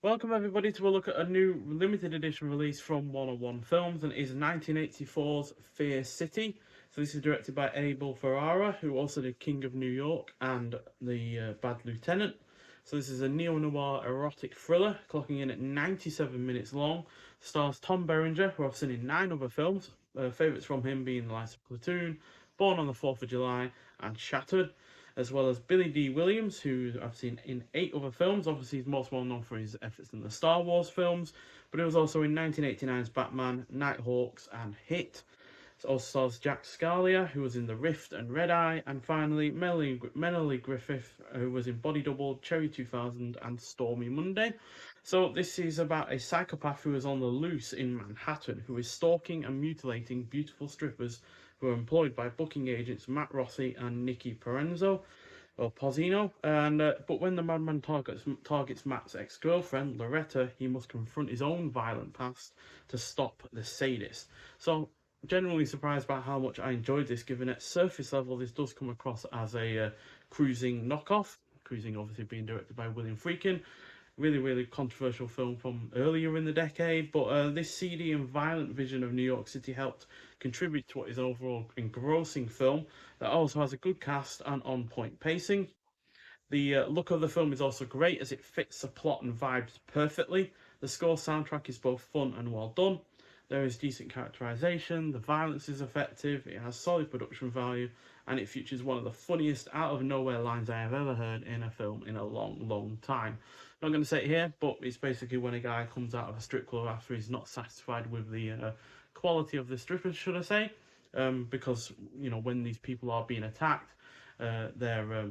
Welcome everybody to a look at a new limited edition release from 101 Films, and it is 1984's Fear City. So this is directed by Abel Ferrara, who also did King of New York and The Bad Lieutenant. So this is a neo-noir erotic thriller, clocking in at 97 minutes long. Stars Tom Berenger, who I've seen in 9 other films. Favourites from him being The Lights of Platoon, Born on the 4th of July, and Shattered, as well as Billy Dee Williams, who I've seen in 8 other films. Obviously, he's most well known for his efforts in the Star Wars films, but he was also in 1989's Batman, Nighthawks, and Hit. It also stars Jack Scalia, who was in The Rift and Red Eye, and finally Melanie Griffith, who was in Body Double, Cherry 2000, and Stormy Monday. So this is about a psychopath who is on the loose in Manhattan, who is stalking and mutilating beautiful strippers who are employed by booking agents Matt Rossi and Nikki Parenzo, or Pozzino. And but when the madman targets Matt's ex-girlfriend Loretta, he must confront his own violent past to stop the sadist. So genuinely surprised by how much I enjoyed this, given at surface level this does come across as a Cruising knockoff. Cruising obviously being directed by William Friedkin. Really controversial film from earlier in the decade, but this seedy and violent vision of New York City helped contribute to what is an overall engrossing film that also has a good cast and on-point pacing. The look of the film is also great as it fits the plot and vibes perfectly. The score soundtrack is both fun and well done. There is decent characterization, the violence is effective, it has solid production value, and it features one of the funniest out of nowhere lines I have ever heard in a film in a long time. Not going to say it here, but it's basically when a guy comes out of a strip club after he's not satisfied with the quality of the strippers, should I say, because when these people are being attacked, their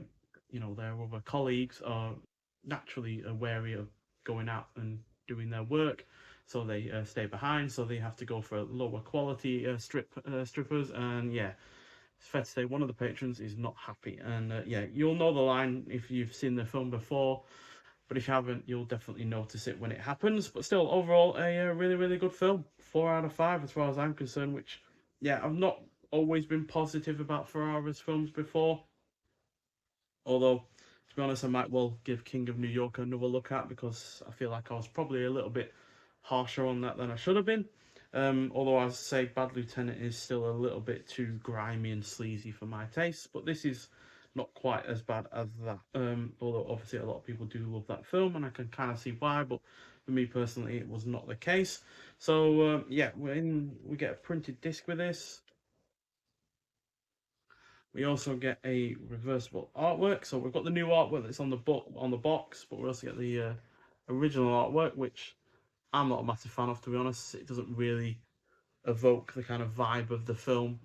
their other colleagues are naturally wary of going out and doing their work, so they stay behind. So they have to go for lower quality strippers, and yeah, it's fair to say one of the patrons is not happy. And yeah, you'll know the line if you've seen the film before, but if you haven't, you'll definitely notice it when it happens. But still, overall, a really good film. 4 out of 5 as far as I'm concerned. Which, yeah, I've not always been positive about Ferrara's films before. Although, to be honest, I might well give King of New York another look at, because I feel like I was probably a little bit harsher on that than I should have been. Although I say Bad Lieutenant is still a little bit too grimy and sleazy for my taste, but this is not quite as bad as that. Although obviously a lot of people do love that film, and I can kind of see why. But for me personally, it was not the case. So yeah, we get a printed disc with this. We also get a reversible artwork. So we've got the new artwork that's on the box, but we also get the original artwork, which I'm not a massive fan of, to be honest. It doesn't really evoke the kind of vibe of the film.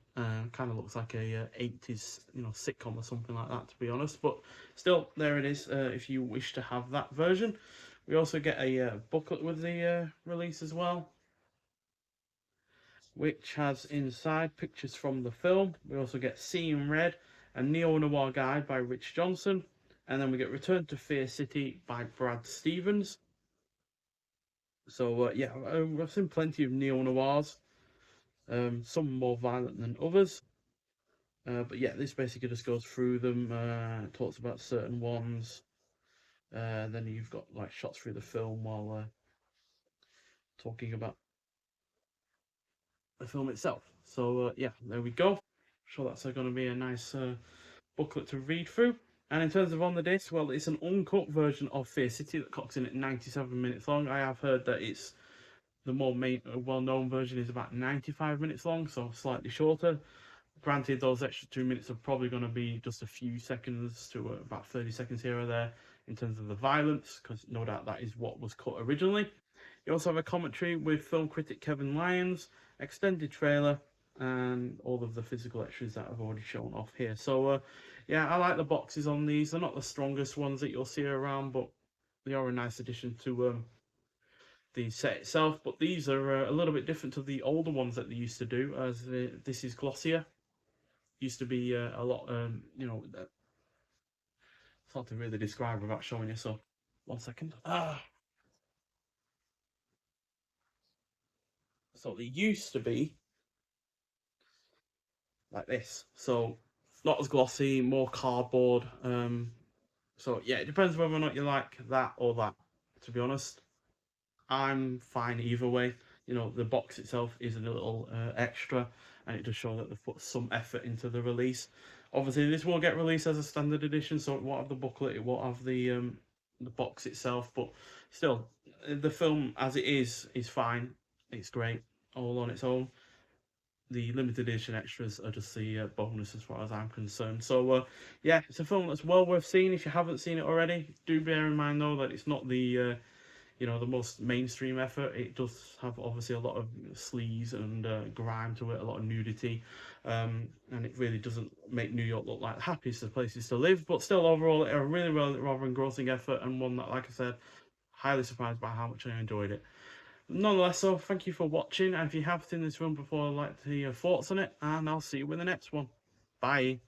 Kind of looks like a 80s sitcom or something like that, to be honest. But still, there it is. If you wish to have that version, we also get a booklet with the release as well, which has inside pictures from the film. We also get Seeing Red, a neo-noir guide by Rich Johnson, and then we get Return to Fear City by Brad Stevens. So yeah, I've seen plenty of neo-noirs, some more violent than others. But yeah, this basically just goes through them, talks about certain ones. Then you've got like shots through the film while talking about the film itself. So yeah, there we go. I'm sure that's going to be a nice booklet to read through. And in terms of on the disc, well, it's an uncut version of Fear City that clocks in at 97 minutes long. I have heard that it's the more well-known version is about 95 minutes long, so slightly shorter. Granted, those extra 2 minutes are probably going to be just a few seconds to about 30 seconds here or there in terms of the violence, because no doubt that is what was cut originally. You also have a commentary with film critic Kevin Lyons, extended trailer, and all of the physical extras that I've already shown off here. So, yeah, I like the boxes on these. They're not the strongest ones that you'll see around, but they are a nice addition to the set itself. But these are a little bit different to the older ones that they used to do, as this is glossier. Used to be a lot, it's hard to really describe without showing you. So, 1 second. So they used to be like this. So not as glossy, more cardboard. So yeah, it depends whether or not you like that or that, to be honest. I'm fine either way. You know, the box itself is a little extra, and it does show that they've put some effort into the release. Obviously, this will get released as a standard edition, so it won't have the booklet, it won't have the box itself, but still, the film as it is fine. It's great all on its own. The limited edition extras are just the bonus as far as I'm concerned. So yeah, it's a film that's well worth seeing if you haven't seen it already. Do bear in mind though that it's not the you know, the most mainstream effort. It does have obviously a lot of sleaze and grime to it, a lot of nudity, and it really doesn't make New York look like the happiest of places to live. But still, overall, a really, really rather engrossing effort, and one that, like I said, highly surprised by how much I enjoyed it. Nonetheless, so thank you for watching, and if you have seen this film before, I'd like to hear your thoughts on it, and I'll see you in the next one. Bye.